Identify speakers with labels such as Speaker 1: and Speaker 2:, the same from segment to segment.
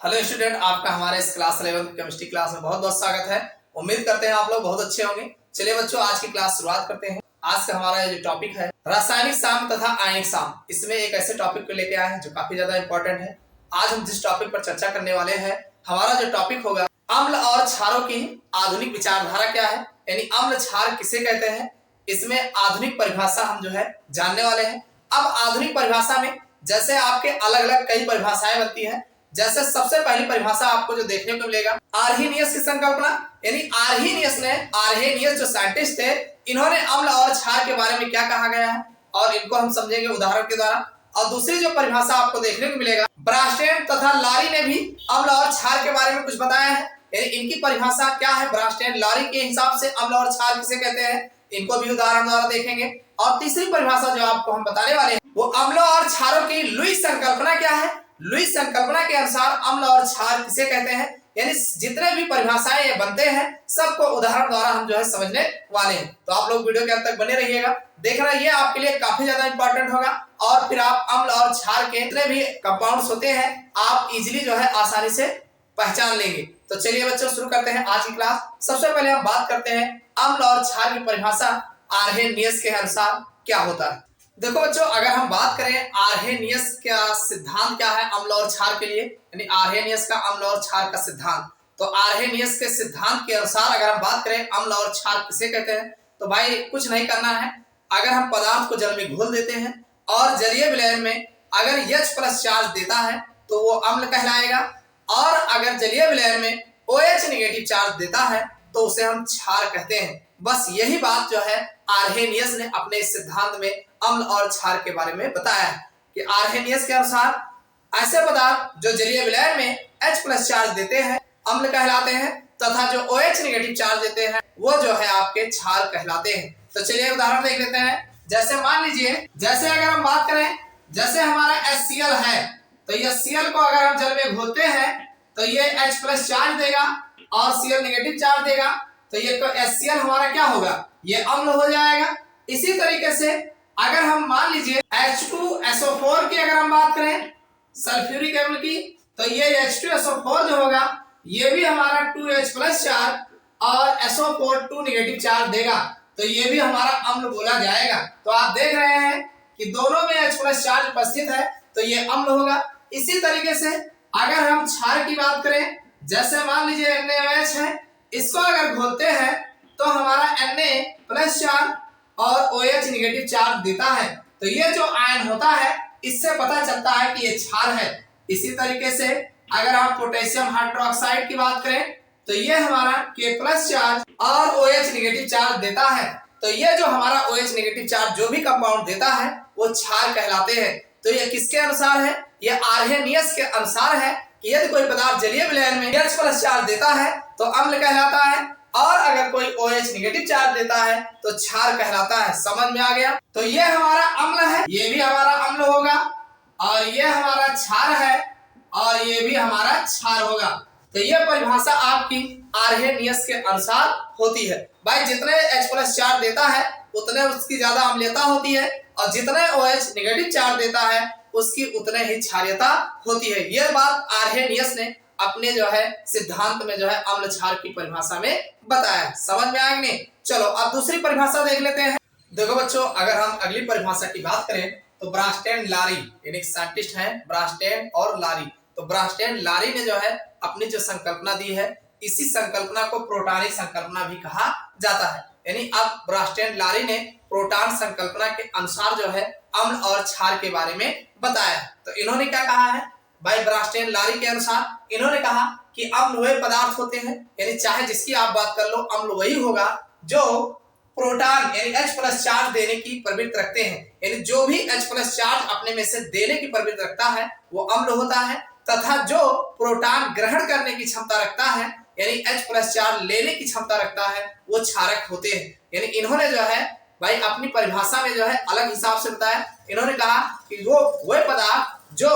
Speaker 1: Hello student, आपका हमारे इस क्लास 11 केमिस्ट्री क्लास में बहुत बहुत स्वागत है। उम्मीद करते हैं आप लोग बहुत अच्छे होंगे। चलिए बच्चों, आज की क्लास शुरुआत करते हैं। आज का हमारा जो टॉपिक है रासायनिक साम तथा आयनिक साम, इसमें एक ऐसे टॉपिक को लेके आए हैं जो काफी ज्यादा इंपॉर्टेंट है। आज हम जिस टॉपिक पर चर्चा करने वाले हैं, हमारा जो टॉपिक होगा अम्ल और क्षारों की आधुनिक विचारधारा क्या है, यानी अम्ल क्षार किसे कहते हैं। इसमें आधुनिक परिभाषा हम जो है जानने वाले हैं। अब आधुनिक परिभाषा में जैसे आपके अलग अलग कई परिभाषाएं बनती हैं। जैसे सबसे पहली परिभाषा आपको जो देखने को मिलेगा आर्हेनियस की संकल्पना, यानी आर्हेनियस जो साइंटिस्ट थे, इन्होंने अम्ल और क्षार के बारे में क्या कहा गया है और इनको हम समझेंगे उदाहरण के द्वारा। और दूसरी जो परिभाषा आपको देखने को मिलेगा ब्रास्टेन तथा लारी ने भी अम्ल और क्षार के बारे में कुछ बताया है, यानी इनकी परिभाषा क्या है। ब्रास्टेन लारी के हिसाब से अम्ल और क्षार किसे कहते हैं, इनको भी उदाहरण द्वारा देखेंगे। और तीसरी परिभाषा जो आपको हम बताने वाले हैं वो अम्ल और क्षारों की लुईस संकल्पना क्या है। लुईस संकल्पना के अनुसार अम्ल और क्षार किसे कहते हैं, यानी जितने भी परिभाषाएं ये बनते हैं सबको उदाहरण द्वारा हम जो है समझने वाले हैं। तो आप लोग वीडियो के अंत तक बने रहिएगा, देखना ये आपके लिए काफी ज्यादा इंपॉर्टेंट होगा। और फिर आप अम्ल और क्षार के जितने भी कंपाउंड्स होते हैं आप इजिली जो है आसानी से पहचान लेंगे। तो चलिए बच्चों, शुरू करते हैं आज की क्लास। सबसे पहले हम बात करते हैं अम्ल और क्षार की परिभाषा आर्हेनियस के अनुसार क्या होता है। देखो बच्चों, अगर हम बात करें आर्हेनियस का सिद्धांत क्या है अम्ल और क्षार के लिए, यानी आर्हेनियस का अम्ल और क्षार का सिद्धांत, तो आर्हेनियस के सिद्धांत के अनुसार अगर हम बात करें अम्ल और क्षार किसे कहते हैं, तो भाई कुछ नहीं करना है। अगर हम पदार्थ को जल में घोल देते हैं और जलीय विलयन में अगर H+ चार्ज देता है तो वो अम्ल कहलाएगा, और अगर जलीय विलयन में OH नेगेटिव चार्ज देता है तो उसे हम क्षार कहते हैं। बस यही बात जो है आर्हेनियस ने अपने इस सिद्धांत में अम्ल और क्षार के बारे में बताया है कि आर्हेनियस के अनुसार ऐसे पदार्थ जो जलीय विलयन में H+ चार्ज देते हैं अम्ल कहलाते हैं, तथा जो OH नेगेटिव चार्ज देते हैं वो जो है आपके क्षार कहलाते हैं। तो चलिए उदाहरण देख लेते हैं। जैसे मान लीजिए, जैसे अगर हम बात करें, जैसे हमारा HCl है, तो ये Cl को अगर हम जल में घोलते हैं तो ये H+ चार्ज देगा और Cl नेगेटिव चार्ज देगा, तो ये तो HCl हमारा क्या होगा, ये अम्ल हो जाएगा। इसी तरीके से अगर हम मान लीजिए H2SO4 की अगर हम बात करें सल्फ्यूरिक एसिड की, तो ये H2SO4 जो होगा ये भी हमारा 2H+ चार्ज और SO4 2 नेगेटिव चार्ज देगा, तो ये भी हमारा अम्ल बोला जाएगा। तो आप देख रहे हैं कि दोनों में H+ चार्ज उपस्थित है तो ये अम्ल होगा। इसी तरीके से अगर हम क्षार की बात करें, जैसे मान लीजिए NaOH है, इसको अगर घोलते हैं तो हमारा Na+ चार्ज और OH नेगेटिव चार्ज देता है, तो ये जो आयन होता है इससे पता चलता है कि ये क्षार है। इसी तरीके से अगर हम पोटेशियम हाइड्रोक्साइड की बात करें तो ये हमारा K+ चार्ज और OH नेगेटिव चार्ज देता है, तो ये जो हमारा OH नेगेटिव चार्ज जो भी कंपाउंड देता है वो क्षार कहलाते हैं। तो ये किसके अनुसार है, ये आर्हेनियस के अनुसार है कि यदि कोई पदार्थ जलीय विलयन में H+ चार्ज देता है तो अम्ल कहलाता है, और अगर कोई OH नेगेटिव चार्ज देता है तो क्षार कहलाता है। समझ में आ गया। तो ये हमारा अम्ल है, ये भी हमारा अम्ल होगा, और ये हमारा क्षार है और ये भी हमारा क्षार होगा। तो ये परिभाषा आपकी आर्हेनियस के अनुसार होती है। भाई जितने H+ चार्ज देता है उतने उसकी ज्यादा अम्लीयता होती है, और जितने OH नेगेटिव चार्ज देता है उसकी उतने ही क्षारीयता होती है। यह बात आर्हेनियस ने अपने जो है सिद्धांत में जो है अम्ल क्षार की परिभाषा में बताया। समझ में आएगी नहीं। चलो अब दूसरी परिभाषा देख लेते हैं। देखो बच्चों, अगर हम अगली परिभाषा की बात करें तो ब्रास्टेन लारी, यानी साइंटिस्ट हैं ब्रास्टेन और लारी, तो ब्रास्टेन लारी ने जो है अपनी जो संकल्पना दी है, इसी संकल्पना को प्रोटानिक संकल्पना भी कहा जाता है। यानी अब ब्रास्टेन लारी ने प्रोटॉन संकल्पना के अनुसार जो है अम्ल और क्षार के बारे में बताया। तो इन्होंने क्या कहा है भाई, ब्रास्टेन लारी के अनुसार इन्होंने कहा कि अम्ल वे पदार्थ होते हैं, यानी चाहे जिसकी आप बात कर लो अम्ल वही होगा जो प्रोटॉन यानी H+ चार्ज देने की प्रवृत्ति रखते हैं। यानी जो भी H+ चार्ज अपने में से देने की प्रवृत्ति रखता है वो अम्ल होता है, तथा जो प्रोटॉन ग्रहण करने की क्षमता रखता है यानी H+ चार्ज लेने की क्षमता रखता है वो क्षारक होते हैं। यानी इन्होंने जो है भाई अपनी परिभाषा में जो है अलग हिसाब से बताया। इन्होंने कहा कि वो पदार्थ जो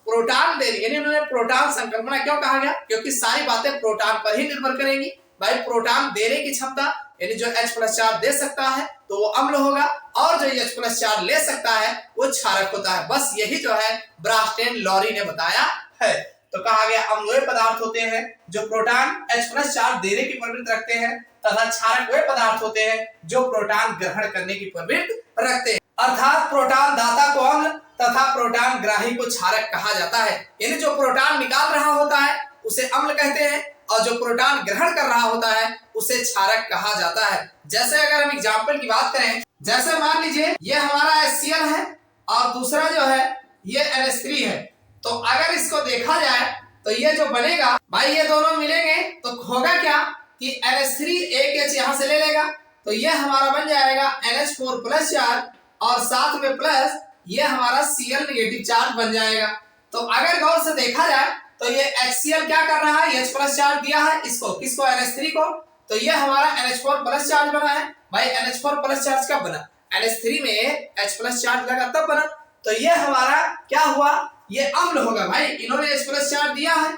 Speaker 1: प्रोटॉन दे, यानी उन्होंने प्रोटॉन संकल्पना क्यों कहा गया, क्योंकि सारी बातें प्रोटॉन पर ही निर्भर करेंगी। भाई प्रोटॉन देने की क्षमता, यानी जो H+ चार्ज दे सकता है तो वो अम्ल होगा, और जो H+ चार्ज ले सकता है वो क्षारक होता है। बस यही जो है ब्रास्टेन लारी ने बताया है। तो कहा गया अम्ल वे पदार्थ होते हैं जो प्रोटॉन H+ चार्ज देने की प्रवृत्ति रखते हैं तथा क्षारक वे पदार्थ होते हैं जो प्रोटॉन ग्रहण करने की प्रवृत्ति रखते हैं। अर्थात प्रोटॉन दाता को अम्ल तथा प्रोटॉन ग्राही को क्षारक कहा जाता है। यानी जो प्रोटॉन निकाल रहा होता है उसे अम्ल कहते हैं और जो प्रोटॉन ग्रहण कर रहा होता है उसे क्षारक कहा जाता है। जैसे अगर हम एग्जाम्पल की बात करें, जैसे मान लीजिए ये हमारा HCl है और दूसरा जो है ये NH3 है, तो अगर इसको देखा जाए तो ये जो बनेगा भाई ये दोनों मिलेंगे तो होगा क्या कि NH3 एक H यहाँ से ले लेगा तो ये हमारा बन जाएगा NH4+ चार्ज और साथ में प्लस ये हमारा Cl नेगेटिव चार्ज बन जाएगा। तो अगर गौर से देखा जाए तो ये HCl क्या कर रहा है, H+ चार्ज दिया है इसको, किसको, NH3 को, तो ये हमारा NH4+ चार्ज बना है। भाई NH4+ चार्ज कब बना, NH3 में H+ चार्ज लगा तब बना। तो ये हमारा क्या हुआ, ये अम्ल होगा। भाई इन्होंने H+ चार्ज दिया है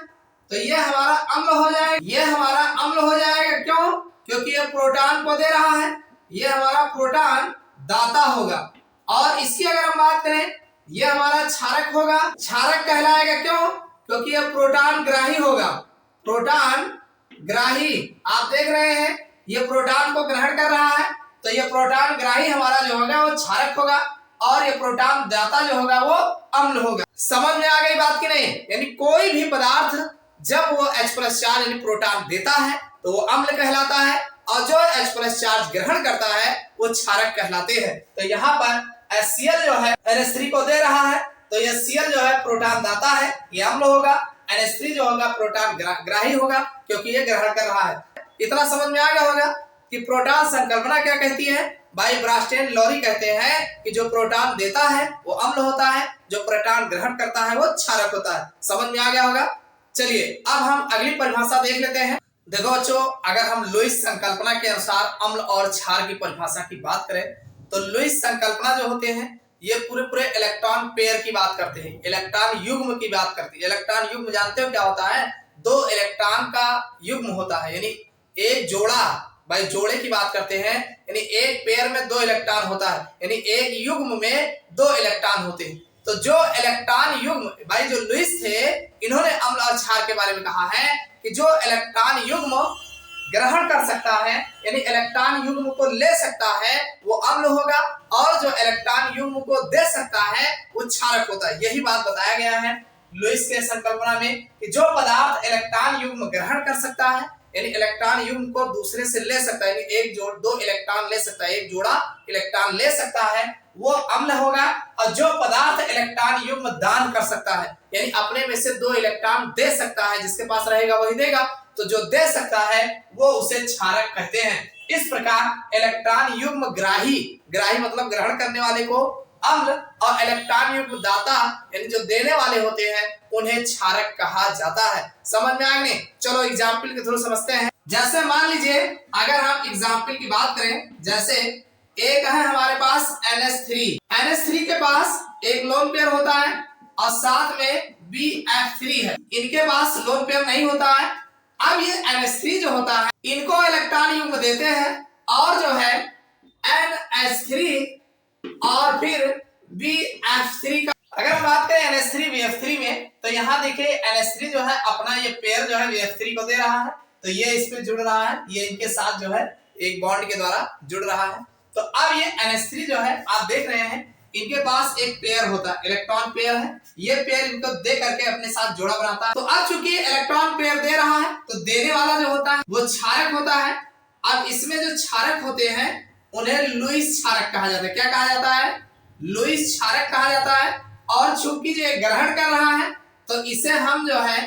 Speaker 1: तो ये हमारा अम्ल हो जाएगा, ये हमारा अम्ल हो जाएगा। क्यों, क्योंकि ये प्रोटॉन को दे रहा है, ये हमारा प्रोटॉन दाता होगा। और इसकी अगर हम बात करें ये हमारा क्षारक होगा, क्षारक कहलाएगा। क्यों, क्योंकि ये प्रोटॉन ग्राही होगा, प्रोटॉन ग्राही। आप देख रहे हैं ये प्रोटॉन को ग्रहण कर रहा है तो ये प्रोटॉन ग्राही हमारा जो होगा वो क्षारक होगा और ये प्रोटॉन दाता जो होगा वो अम्ल होगा। समझ में आ गई बात की नहीं। यानी कोई भी पदार्थ जब वो H+ चार्ज यानी प्रोटॉन देता है तो वो अम्ल कहलाता है और जो H+ चार्ज ग्रहण करता है वो क्षारक कहलाते हैं। तो यहाँ पर HCl जो है NH3 को दे रहा है तो ये Cl जो है प्रोटॉन दाता है, ये अम्ल होगा। NH3 जो होगा प्रोटॉन ग्राही होगा क्योंकि ये ग्रहण कर रहा है। इतना समझ में आ गया होगा कि प्रोटॉन संकल्पना क्या कहती है। भाई ब्रास्टेन लॉरी कहते हैं कि जो प्रोटॉन देता है वो अम्ल होता है, जो प्रोटॉन ग्रहण करता है वो क्षारक होता है। समझ में आ गया होगा। चलिए अब हम अगली परिभाषा देख लेते हैं। देखो बच्चों, अगर हम लुईस संकल्पना के अनुसार अम्ल और क्षार की परिभाषा की बात करें तो लुईस संकल्पना जो होते हैं ये पूरे इलेक्ट्रॉन पेयर की बात करते हैं, इलेक्ट्रॉन युग्म की बात करती है। इलेक्ट्रॉन युग्म जानते हो क्या होता है, 2 इलेक्ट्रॉन का युग्म होता है, यानी एक जोड़ा। भाई जोड़े की बात करते हैं, यानी एक पेयर में 2 इलेक्ट्रॉन होता है, यानी एक युग्म में 2 इलेक्ट्रॉन होते हैं। तो जो इलेक्ट्रॉन युग्म, भाई जो लुईस थे इन्होंने अम्ल और क्षार के बारे में कहा है कि जो इलेक्ट्रॉन युग्म ग्रहण कर सकता है यानी इलेक्ट्रॉन युग्म को ले सकता है वो अम्ल होगा और जो इलेक्ट्रॉन युग्म को दे सकता है वो क्षारक होता है। यही बात बताया गया है लुईस के संकल्पना में कि जो पदार्थ इलेक्ट्रॉन युग्म ग्रहण कर सकता है यानी इलेक्ट्रॉन युग्म को दूसरे से ले सकता है, यानी एक जोड़ 2 इलेक्ट्रॉन ले सकता है, एक जोड़ा इलेक्ट्रॉन ले सकता है वो अम्ल होगा। और जो पदार्थ इलेक्ट्रॉन युग्म दान कर सकता है यानी अपने में से 2 इलेक्ट्रॉन दे सकता है, जिसके पास रहेगा वही देगा, तो जो दे सकता है वो उसे क्षारक कहते हैं। इस प्रकार इलेक्ट्रॉन युग्म ग्राही, ग्राही मतलब ग्रहण करने वाले को अम्ल, और इलेक्ट्रॉन युग्म दाता यानी जो देने वाले होते हैं उन्हें क्षारक कहा जाता है। समझ में आ गई। चलो एग्जाम्पल के थ्रू समझते हैं। जैसे मान लीजिए अगर हम एग्जाम्पल की बात करें, जैसे एक है हमारे पास NH3 के पास एक लोन पेयर होता है और साथ में BF3 है, इनके पास लोन पेयर नहीं होता है। अब ये NH3 जो होता है इनको इलेक्ट्रॉन युग्म देते हैं और जो है NH3 और फिर BF3 का अगर हम बात करें NH3 BF3 में तो यहाँ देखिए NH3 जो है अपना ये पेयर जो है BF3 को दे रहा है तो ये इस पे जुड़ रहा है, ये इनके साथ जो है एक बॉन्ड के द्वारा जुड़ रहा है। तो अब ये NH3 जो है आप देख रहे हैं इनके पास एक पेयर होता है, इलेक्ट्रॉन पेयर है, ये पेयर इनको दे करके अपने साथ जोड़ा बनाता है। तो अब चूंकि इलेक्ट्रॉन पेयर दे रहा है तो देने वाला जो होता है वो क्षारक होता है। अब इसमें जो क्षारक होते हैं उन्हें लुईस क्षारक कहा जाता है। क्या कहा जाता है, लुईस क्षारक कहा जाता है। और चूंकि जो ग्रहण कर रहा है तो इसे हम जो है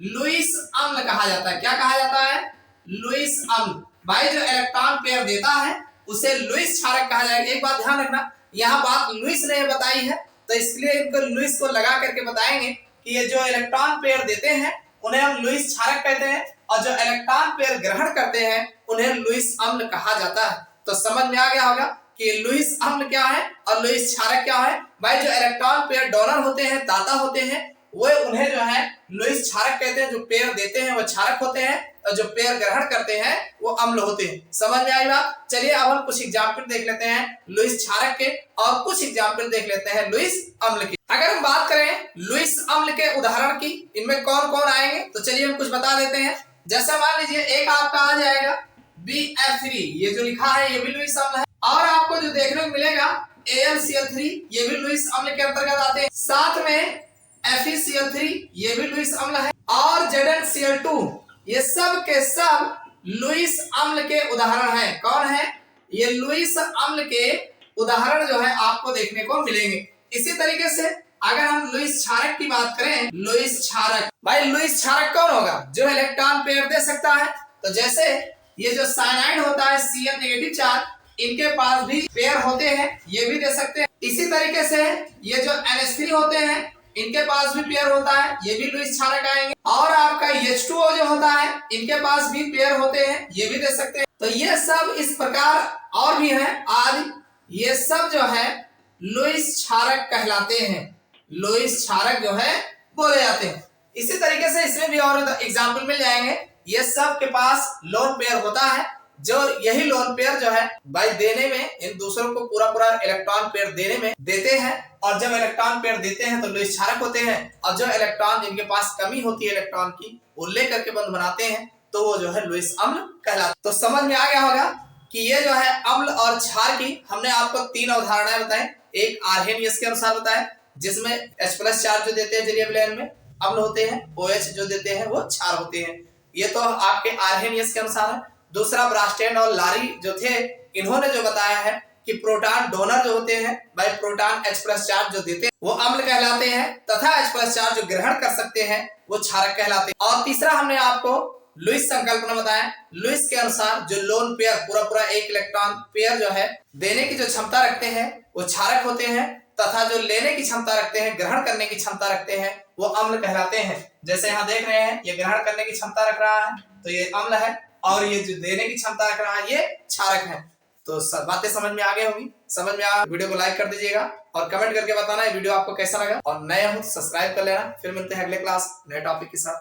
Speaker 1: लुईस अम्ल कहा जाता है। क्या कहा जाता है, लुईस अम्ल। भाई जो इलेक्ट्रॉन पेयर देता है उसे लुईस क्षारक कहा जाएगा। एक बात ध्यान रखना, यहाँ बात लुईस ने बताई है तो इसलिए इनको लुईस को लगा करके बताएंगे कि ये जो इलेक्ट्रॉन पेयर देते हैं उन्हें हम लुईस क्षारक कहते हैं और जो इलेक्ट्रॉन पेयर ग्रहण करते हैं उन्हें लुईस अम्ल कहा जाता है। तो समझ में आ गया होगा कि लुईस अम्ल क्या है और लुईस क्षारक क्या है। भाई जो इलेक्ट्रॉन पेयर डोनर होते हैं, दाता होते हैं, वो उन्हें जो है लुईस क्षारक कहते हैं। जो पेयर देते हैं वो क्षारक होते हैं और जो पेयर ग्रहण करते हैं वो अम्ल होते हैं। समझ में आई बात। चलिए अब हम कुछ एग्जाम्पल देख लेते हैं लुईस क्षारक के और कुछ एग्जाम्पल देख लेते हैं लुईस अम्ल के। अगर हम बात करें लुईस अम्ल के उदाहरण की, इनमें कौन कौन आएंगे, तो चलिए हम कुछ बता देते हैं। जैसे मान लीजिए एक आपका आ जाएगा BF3, ये जो लिखा है ये भी लुईस अम्ल है। और आपको जो देखने को मिलेगा AlCl3, ये भी लुईस अम्ल के अंतर्गत आते हैं। साथ में FeCl3, ये भी लुईस अम्ल है। और ZnCl2, ये सब के सब लुईस अम्ल के उदाहरण हैं। कौन है ये? लुईस अम्ल के उदाहरण जो है आपको देखने को मिलेंगे। इसी तरीके से अगर हम लुईस क्षारक की बात करें, लुईस क्षारक, भाई लुईस क्षारक कौन होगा? जो इलेक्ट्रॉन पेयर दे सकता है। तो जैसे ये जो साइनाइड होता है Cl नेगेटिव चार्ज, इनके पास भी पेयर होते हैं, ये भी दे सकते हैं। इसी तरीके से ये जो NH3 होते हैं, इनके पास भी पेयर होता है, ये भी लुईस क्षारक आएंगे। और आपका H2O जो होता है, इनके पास भी पेयर होते हैं, ये भी दे सकते हैं। तो ये सब इस प्रकार और भी हैं आदि, ये सब जो है लुईस क्षारक कहलाते हैं। लुईस क्षारक जो है बोले जाते हैं। इसी तरीके से इसमें भी और एग्जाम्पल मिल जाएंगे। ये सब के पास लोन पेयर होता है, जो यही लोन पेयर जो है भाई देने में, इन दूसरों को पूरा पूरा इलेक्ट्रॉन पेयर देने में देते हैं। और जब इलेक्ट्रॉन पेयर देते हैं तो लुईस क्षारक होते हैं। और जो इलेक्ट्रॉन जिनके पास कमी होती है इलेक्ट्रॉन की, वो लेकर के बंध बनाते हैं, तो वो जो है लुईस अम्ल कहलाते। तो समझ में आ गया होगा कि ये जो है अम्ल और क्षार की हमने आपको 3 अवधारणाएं बताएं। एक आर्हेनियस के अनुसार बताया, जिसमें H+ चार्ज जो देते हैं जलीय विलयन में अम्ल होते हैं, OH जो देते हैं वो क्षार होते हैं। ये तो आपके आर्हेनियस के अनुसार है। दूसरा ब्रास्टेन और लारी जो थे, इन्होंने जो बताया है कि प्रोटॉन डोनर जो होते हैं, भाई प्रोटॉन H+ चार्ज जो देते हैं वो अम्ल कहलाते हैं, तथा H+ चार्ज जो ग्रहण कर सकते हैं वो क्षारक कहलाते हैं। और तीसरा हमने आपको लुईस संकल्पना बताया। लुईस के अनुसार जो लोन पेयर पूरा पूरा एक इलेक्ट्रॉन पेयर जो है देने की जो क्षमता रखते हैं वो क्षारक होते हैं, तथा जो लेने की क्षमता रखते हैं, ग्रहण करने की क्षमता रखते हैं, वो अम्ल कहलाते हैं। जैसे यहाँ देख रहे हैं, ये ग्रहण करने की क्षमता रख रहा है तो ये अम्ल है, और ये जो देने की क्षमता रख रहा है ये क्षारक है। तो सब बातें समझ में आ गई होंगी। समझ में आ, वीडियो को लाइक कर दीजिएगा और कमेंट करके बताना ये वीडियो आपको कैसा लगा। और नए हो तो सब्सक्राइब कर लेना। फिर मिलते हैं अगले क्लास नए टॉपिक के साथ।